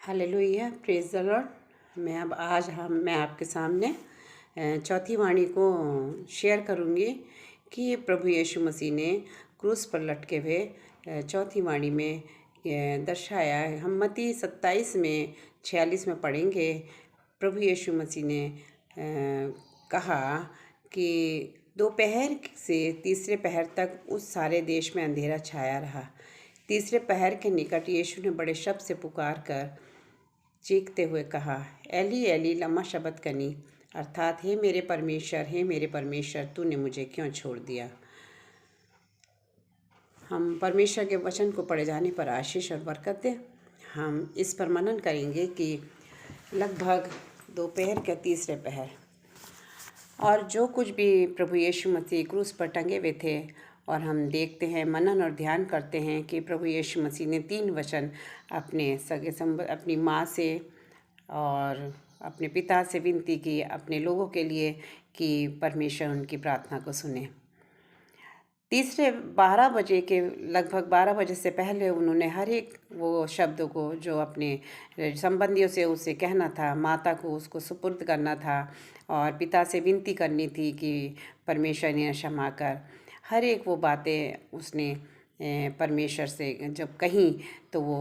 Hallelujah, praise the Lord. मैं आपके सामने चौथी वाणी को शेयर करूंगी कि प्रभु यीशु मसीह ने क्रूस पर लटके हुए चौथी वाणी में दर्शाया है। हम मत्ती 27 में 46 में पढ़ेंगे। प्रभु यीशु मसीह ने कहा कि दोपहर से तीसरे पहर तक उस सारे देश में अंधेरा छाया रहा। तीसरे पहर के निकट यीशु ने बड़े शब्द से पुकार कर चीखते हुए कहा, एली एली लमा शबक्तनी, अर्थात हे मेरे परमेश्वर तूने मुझे क्यों छोड़ दिया। हम परमेश्वर के वचन को पढ़े जाने पर आशीष और बरकत दें। हम इस पर मनन करेंगे कि लगभग दोपहर के तीसरे पहर और जो कुछ भी प्रभु यीशु मसीह क्रूस पर टंगे हुए थे, और हम देखते हैं, मनन और ध्यान करते हैं कि प्रभु यीशु मसीह ने 3 वचन अपनी माँ से और अपने पिता से विनती की अपने लोगों के लिए कि परमेश्वर उनकी प्रार्थना को सुने। तीसरे 12 बजे के लगभग 12 बजे से पहले उन्होंने हर एक वो शब्दों को जो अपने संबंधियों से उसे कहना था, माता को उसको सुपुर्द करना था और पिता से विनती करनी थी कि परमेश्वर ने क्षमा कर, हर एक वो बातें उसने परमेश्वर से जब कहीं तो वो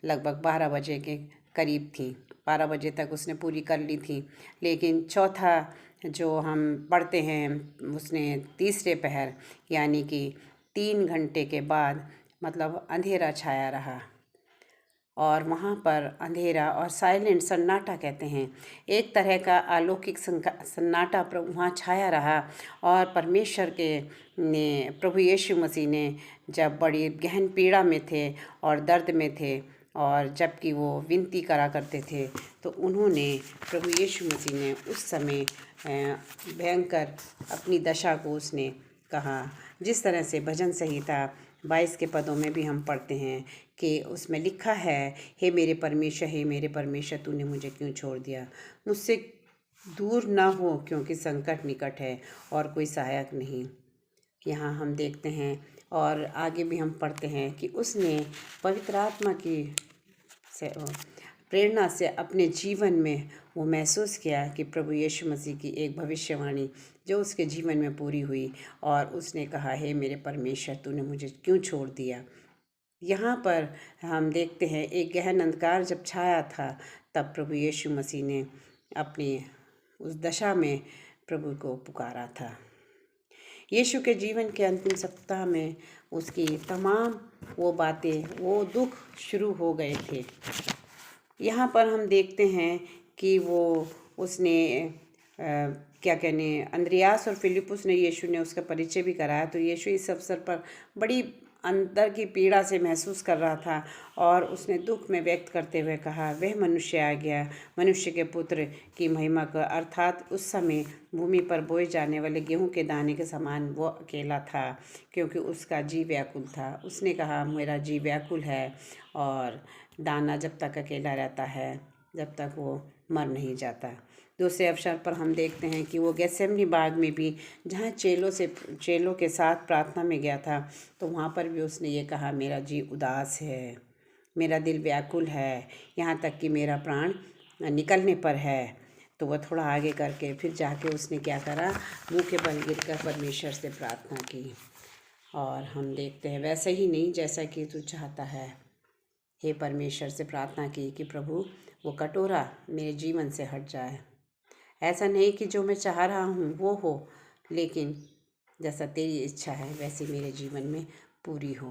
लगभग 12 बजे के करीब थी। 12 बजे तक उसने पूरी कर ली थी। लेकिन चौथा जो हम पढ़ते हैं उसने तीसरे पहर यानी कि 3 घंटे के बाद मतलब अंधेरा छाया रहा, और वहाँ पर अंधेरा और साइलेंट सन्नाटा कहते हैं, एक तरह का अलौकिक सन्नाटा वहाँ छाया रहा। और परमेश्वर के ने प्रभु यीशु मसीह ने जब बड़ी गहन पीड़ा में थे और दर्द में थे और जबकि वो विनती करा करते थे, तो उन्होंने प्रभु यीशु मसीह ने उस समय भयंकर अपनी दशा को उसने कहा। जिस तरह से भजन संहिता 22 के पदों में भी हम पढ़ते हैं कि उसमें लिखा है, हे मेरे परमेश्वर तूने मुझे क्यों छोड़ दिया, मुझसे दूर ना हो क्योंकि संकट निकट है और कोई सहायक नहीं। यहाँ हम देखते हैं और आगे भी हम पढ़ते हैं कि उसने पवित्र आत्मा की प्रेरणा से अपने जीवन में वो महसूस किया कि प्रभु यीशु मसीह की एक भविष्यवाणी जो उसके जीवन में पूरी हुई, और उसने कहा, हे मेरे परमेश्वर तूने मुझे क्यों छोड़ दिया। यहाँ पर हम देखते हैं एक गहन अंधकार जब छाया था, तब प्रभु यीशु मसीह ने अपनी उस दशा में प्रभु को पुकारा था। यीशु के जीवन के अंतिम सप्ताह में उसकी तमाम वो बातें, वो दुख शुरू हो गए थे। यहाँ पर हम देखते हैं कि उसने क्या कहने अंद्रियास और फिलिपुस ने यीशु ने उसका परिचय भी कराया। तो यीशु इस अवसर पर बड़ी अंदर की पीड़ा से महसूस कर रहा था और उसने दुख में व्यक्त करते हुए कहा, वह मनुष्य आ गया, मनुष्य के पुत्र की महिमा का, अर्थात उस समय भूमि पर बोए जाने वाले गेहूं के दाने के समान वो अकेला था, क्योंकि उसका जी व्याकुल था। उसने कहा, मेरा जी व्याकुल है, और दाना जब तक अकेला रहता है जब तक वो मर नहीं जाता। दूसरे अवसर पर हम देखते हैं कि वो गेत्सेमनी बाग में भी, जहाँ चेलों के साथ प्रार्थना में गया था, तो वहाँ पर भी उसने ये कहा, मेरा जी उदास है, मेरा दिल व्याकुल है, यहाँ तक कि मेरा प्राण निकलने पर है। तो वह थोड़ा आगे करके फिर जाके उसने क्या करा, मुँह के बल गिर कर परमेश्वर से प्रार्थना की। और हम देखते हैं वैसे ही नहीं जैसा कि तू चाहता है, हे परमेश्वर से प्रार्थना की कि प्रभु वो कटोरा मेरे जीवन से हट जाए, ऐसा नहीं कि जो मैं चाह रहा हूँ वो हो, लेकिन जैसा तेरी इच्छा है वैसे मेरे जीवन में पूरी हो।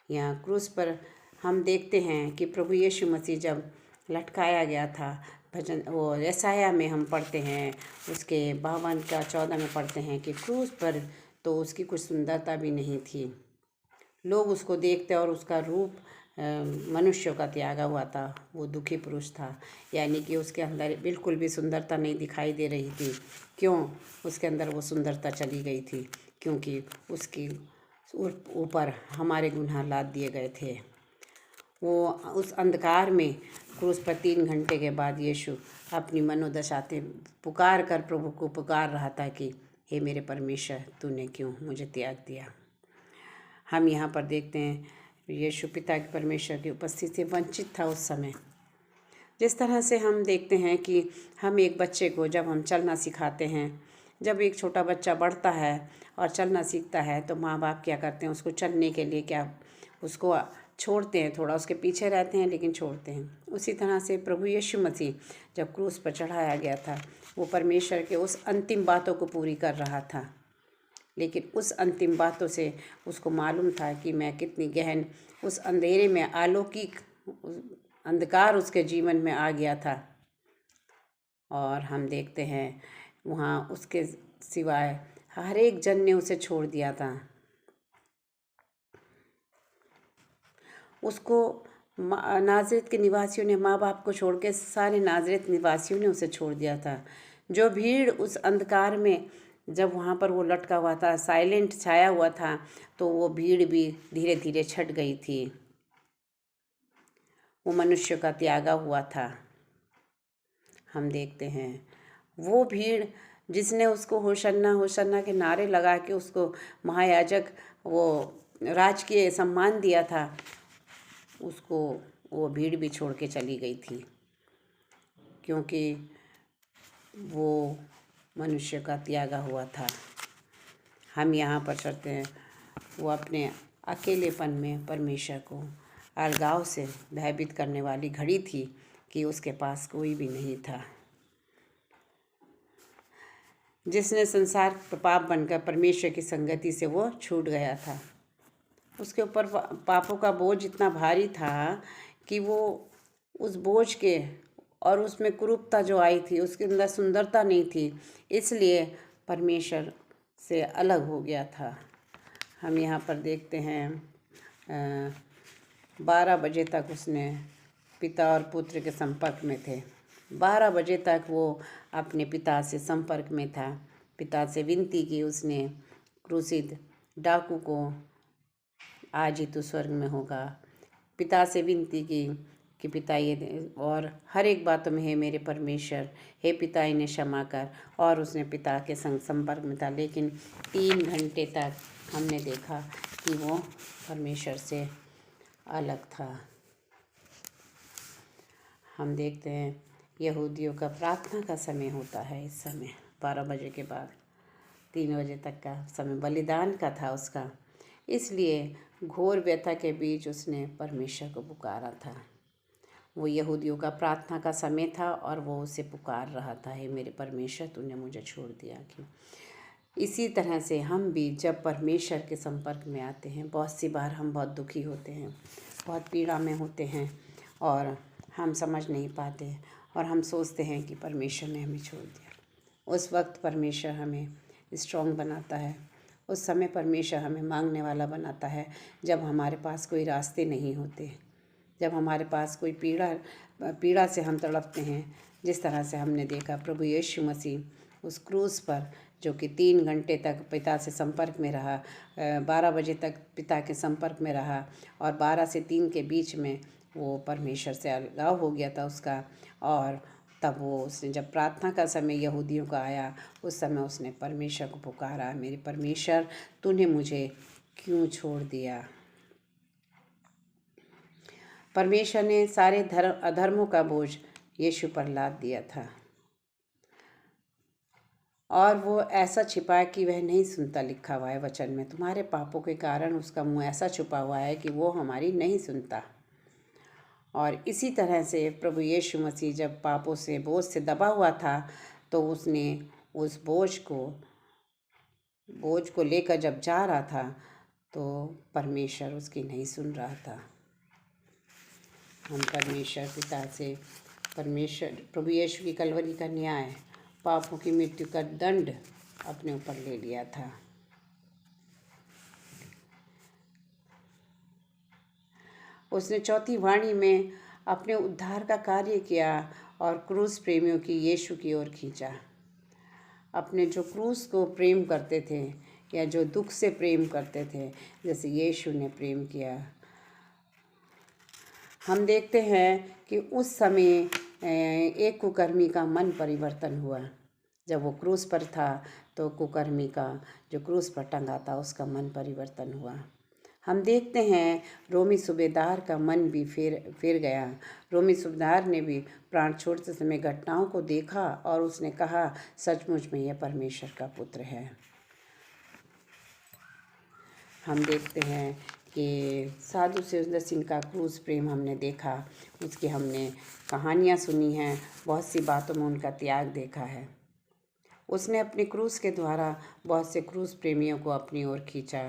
यहाँ क्रूस पर हम देखते हैं कि प्रभु यीशु मसीह जब लटकाया गया था, भजन वो यशायाह में हम पढ़ते हैं, उसके 52 का 14 में पढ़ते हैं कि क्रूस पर तो उसकी कुछ सुंदरता भी नहीं थी। लोग उसको देखते और उसका रूप मनुष्यों का त्यागा हुआ था। वो दुखी पुरुष था, यानी कि उसके अंदर बिल्कुल भी सुंदरता नहीं दिखाई दे रही थी। क्यों उसके अंदर वो सुंदरता चली गई थी? क्योंकि उसकी ऊपर हमारे गुनाह लाद दिए गए थे। वो उस अंधकार में क्रूस पर 3 घंटे के बाद यीशु अपनी मनोदशाते पुकार कर प्रभु को पुकार रहा था कि हे मेरे परमेश्वर तूने क्यों मुझे त्याग दिया। हम यहाँ पर देखते हैं यीशु पिता के परमेश्वर की उपस्थिति से वंचित था उस समय, जिस तरह से हम देखते हैं कि हम एक बच्चे को जब हम चलना सिखाते हैं, जब एक छोटा बच्चा बढ़ता है और चलना सीखता है तो माँ बाप क्या करते हैं, उसको चलने के लिए क्या उसको छोड़ते हैं, थोड़ा उसके पीछे रहते हैं लेकिन छोड़ते हैं। उसी तरह से प्रभु यीशु मसीह जब क्रूस पर चढ़ाया गया था, वो परमेश्वर के उस अंतिम बातों को पूरी कर रहा था, लेकिन उस अंतिम बातों से उसको मालूम था कि मैं कितनी गहन उस अंधेरे में अलौकिक अंधकार उसके जीवन में आ गया था। और हम देखते हैं वहाँ उसके सिवाय हर एक जन ने उसे छोड़ दिया था। उसको नाज़रेत के निवासियों ने, माँ बाप को छोड़ के सारे नाज़रेत निवासियों ने उसे छोड़ दिया था। जो भीड़ उस अंधकार में जब वहाँ पर वो लटका हुआ था, साइलेंट छाया हुआ था, तो वो भीड़ भी धीरे धीरे छट गई थी। वो मनुष्य का त्यागा हुआ था। हम देखते हैं वो भीड़ जिसने उसको होशन्ना होशन्ना के नारे लगा के उसको महायाजक वो राजकीय सम्मान दिया था, उसको वो भीड़ भी छोड़ के चली गई थी, क्योंकि वो मनुष्य का त्यागा हुआ था। हम यहाँ पर चलते हैं, वो अपने अकेलेपन में परमेश्वर को अलगाव से भयभीत करने वाली घड़ी थी कि उसके पास कोई भी नहीं था। जिसने संसार पाप बनकर परमेश्वर की संगति से वो छूट गया था। उसके ऊपर पापों का बोझ इतना भारी था कि वो उस बोझ के और उसमें कुरूपता जो आई थी, उसके अंदर सुंदरता नहीं थी, इसलिए परमेश्वर से अलग हो गया था। हम यहाँ पर देखते हैं 12 बजे तक उसने पिता और पुत्र के संपर्क में थे। 12 बजे तक वो अपने पिता से संपर्क में था। पिता से विनती की उसने, क्रूसित डाकू को आज ही तू स्वर्ग में होगा। पिता से विनती की कि पिता ये और हर एक बातों में हे मेरे परमेश्वर, हे पिता इन्हें क्षमा कर। और उसने पिता के संग संपर्क में था, लेकिन 3 घंटे तक हमने देखा कि वो परमेश्वर से अलग था। हम देखते हैं यहूदियों का प्रार्थना का समय होता है इस समय 12 बजे के बाद 3 बजे तक का समय बलिदान का था उसका, इसलिए घोर व्यथा के बीच उसने परमेश्वर को पुकारा था। वो यहूदियों का प्रार्थना का समय था और वो उसे पुकार रहा था, हे मेरे परमेश्वर तूने मुझे छोड़ दिया क्यों। इसी तरह से हम भी जब परमेश्वर के संपर्क में आते हैं, बहुत सी बार हम बहुत दुखी होते हैं, बहुत पीड़ा में होते हैं और हम समझ नहीं पाते और हम सोचते हैं कि परमेश्वर ने हमें छोड़ दिया। उस वक्त परमेश्वर हमें स्ट्रॉन्ग बनाता है। उस समय परमेश्वर हमें मांगने वाला बनाता है, जब हमारे पास कोई रास्ते नहीं होते, जब हमारे पास कोई पीड़ा से हम तड़पते हैं। जिस तरह से हमने देखा प्रभु यीशु मसीह उस क्रूस पर, जो कि 3 घंटे तक पिता से संपर्क में रहा, 12 बजे तक पिता के संपर्क में रहा और 12 से 3 के बीच में वो परमेश्वर से अलगाव हो गया था उसका। और तब वो उसने जब प्रार्थना का समय यहूदियों का आया, उस समय उसने परमेश्वर को पुकारा, मेरे परमेश्वर तूने मुझे क्यों छोड़ दिया। परमेश्वर ने सारे अधर्मों का बोझ यीशु पर लाद दिया था और वो ऐसा छिपा कि वह नहीं सुनता। लिखा हुआ है वचन में, तुम्हारे पापों के कारण उसका मुंह ऐसा छुपा हुआ है कि वो हमारी नहीं सुनता। और इसी तरह से प्रभु यीशु मसीह जब पापों से बोझ से दबा हुआ था, तो उसने उस बोझ को लेकर जब जा रहा था, तो परमेश्वर उसकी नहीं सुन रहा था। हम परमेश्वर पिता से परमेश्वर प्रभु यीशु की कलवरी का न्याय, पापों की मृत्यु का दंड अपने ऊपर ले लिया था। उसने चौथी वाणी में अपने उद्धार का कार्य किया और क्रूस प्रेमियों की यीशु की ओर खींचा। अपने जो क्रूस को प्रेम करते थे या जो दुख से प्रेम करते थे, जैसे यीशु ने प्रेम किया। हम देखते हैं कि उस समय एक कुकर्मी का मन परिवर्तन हुआ। जब वो क्रूस पर था तो कुकर्मी का, जो क्रूस पर टंगा था, उसका मन परिवर्तन हुआ। हम देखते हैं रोमी सूबेदार का मन भी फिर गया। रोमी सूबेदार ने भी प्राण छोड़ते समय घटनाओं को देखा और उसने कहा, सचमुच में यह परमेश्वर का पुत्र है। हम देखते हैं कि साधु सुंदर सिंह का क्रूस प्रेम हमने देखा, उसकी हमने कहानियाँ सुनी हैं, बहुत सी बातों में उनका त्याग देखा है। उसने अपने क्रूस के द्वारा बहुत से क्रूस प्रेमियों को अपनी ओर खींचा।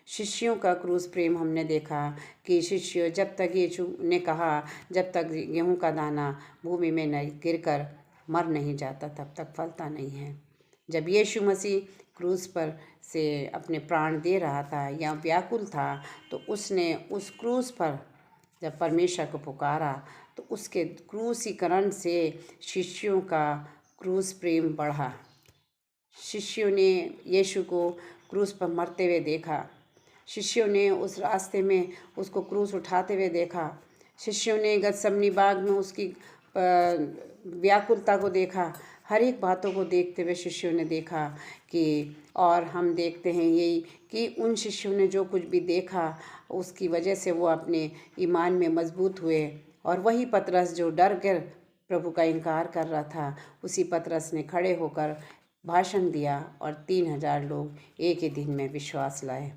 शिष्यों का क्रूस प्रेम हमने देखा कि शिष्य जब तक यीशु ने कहा, जब तक गेहूं का दाना भूमि में न गिरकर मर नहीं जाता तब तक फलता नहीं है। जब यीशु मसीह क्रूस पर से अपने प्राण दे रहा था या व्याकुल था, तो उसने उस क्रूस पर जब परमेश्वर को पुकारा तो उसके क्रूसीकरण से शिष्यों का क्रूस प्रेम बढ़ा। शिष्यों ने यीशु को क्रूस पर मरते हुए देखा। शिष्यों ने उस रास्ते में उसको क्रूस उठाते हुए देखा। शिष्यों ने गतसमनी बाग में उसकी व्याकुलता को देखा। हर एक बातों को देखते हुए शिष्यों ने देखा कि, और हम देखते हैं यही कि उन शिष्यों ने जो कुछ भी देखा उसकी वजह से वो अपने ईमान में मजबूत हुए। और वही पतरस जो डर कर प्रभु का इनकार कर रहा था, उसी पतरस ने खड़े होकर भाषण दिया और 3000 लोग एक ही दिन में विश्वास लाए।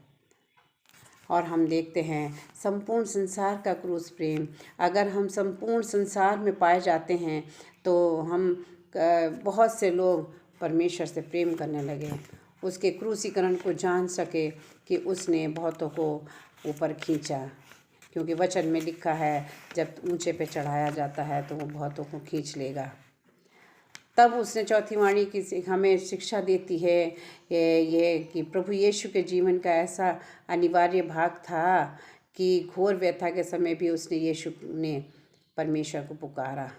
और हम देखते हैं संपूर्ण संसार का क्रूस प्रेम। अगर हम संपूर्ण संसार में पाए जाते हैं तो हम बहुत से लोग परमेश्वर से प्रेम करने लगे, उसके क्रूसीकरण को जान सके कि उसने बहुतों को ऊपर खींचा। क्योंकि वचन में लिखा है, जब ऊंचे पे चढ़ाया जाता है तो वो बहुतों को खींच लेगा। तब उसने चौथी वाणी की हमें शिक्षा देती है ये कि प्रभु यीशु के जीवन का ऐसा अनिवार्य भाग था कि घोर व्यथा के समय भी उसने यीशु ने परमेश्वर को पुकारा।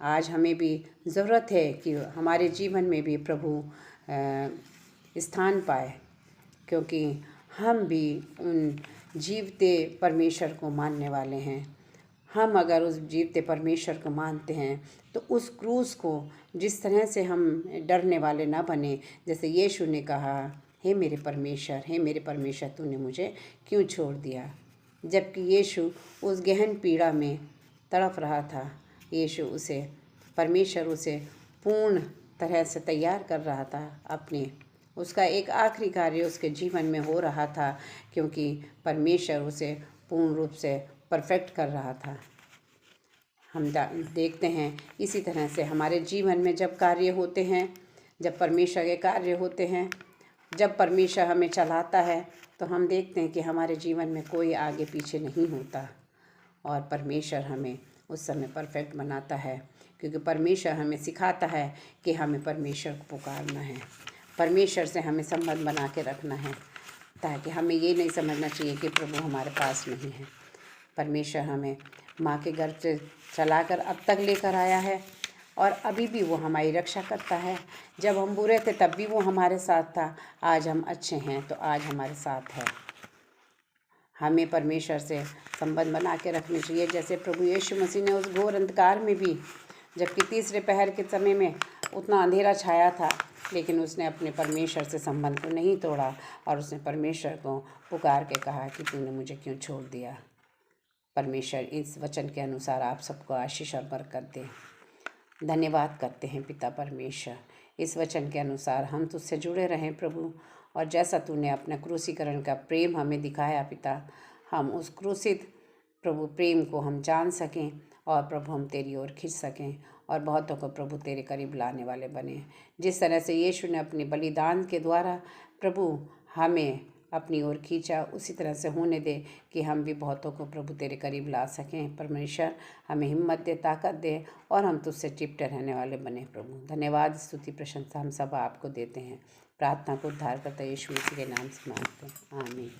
आज हमें भी ज़रूरत है कि हमारे जीवन में भी प्रभु स्थान पाए, क्योंकि हम भी उन जीवते परमेश्वर को मानने वाले हैं। हम अगर उस जीवते परमेश्वर को मानते हैं तो उस क्रूस को जिस तरह से हम डरने वाले ना बने, जैसे यीशु ने कहा, हे मेरे परमेश्वर तूने मुझे क्यों छोड़ दिया। जबकि यीशु उस गहन पीड़ा में तड़प रहा था, परमेश्वर उसे पूर्ण तरह से तैयार कर रहा था। उसका एक आखिरी कार्य उसके जीवन में हो रहा था, क्योंकि परमेश्वर उसे पूर्ण रूप से परफेक्ट कर रहा था। हम देखते हैं इसी तरह से हमारे जीवन में जब कार्य होते हैं, जब परमेश्वर के कार्य होते हैं, जब परमेश्वर हमें चलाता है, तो हम देखते हैं कि हमारे जीवन में कोई आगे पीछे नहीं होता और परमेश्वर हमें उस समय परफेक्ट बनाता है। क्योंकि परमेश्वर हमें सिखाता है कि हमें परमेश्वर को पुकारना है, परमेश्वर से हमें संबंध बना के रखना है, ताकि हमें ये नहीं समझना चाहिए कि प्रभु हमारे पास नहीं है। परमेश्वर हमें माँ के गर्भ से चलाकर अब तक लेकर आया है और अभी भी वो हमारी रक्षा करता है। जब हम बुरे थे तब भी वो हमारे साथ था, आज हम अच्छे हैं तो आज हमारे साथ है। हमें परमेश्वर से संबंध बना के रखने चाहिए, जैसे प्रभु यीशु मसीह ने उस घोर अंधकार में भी, जबकि तीसरे पहर के समय में उतना अंधेरा छाया था, लेकिन उसने अपने परमेश्वर से संबंध को नहीं तोड़ा और उसने परमेश्वर को पुकार के कहा कि तूने मुझे क्यों छोड़ दिया। परमेश्वर इस वचन के अनुसार आप सबको आशीष और बरकत दे। धन्यवाद करते हैं पिता परमेश्वर, इस वचन के अनुसार हम तुझसे जुड़े रहें प्रभु, और जैसा तूने अपना क्रूसीकरण का प्रेम हमें दिखाया पिता, हम उस क्रूसित प्रभु प्रेम को हम जान सकें और प्रभु हम तेरी ओर खींच सकें और बहुतों को प्रभु तेरे करीब लाने वाले बने। जिस तरह से यीशु ने अपने बलिदान के द्वारा प्रभु हमें अपनी ओर खींचा, उसी तरह से होने दे कि हम भी बहुतों को प्रभु तेरे करीब ला सकें। परमेश्वर हमें हिम्मत दे, ताकत दे और हम तुझसे चिपटे रहने वाले बने प्रभु। धन्यवाद, स्तुति, प्रशंसा हम सब आपको देते हैं। प्रार्थना को उद्धारकर्ता यीशु मसीह के नाम से मांगते हैं, आमीन।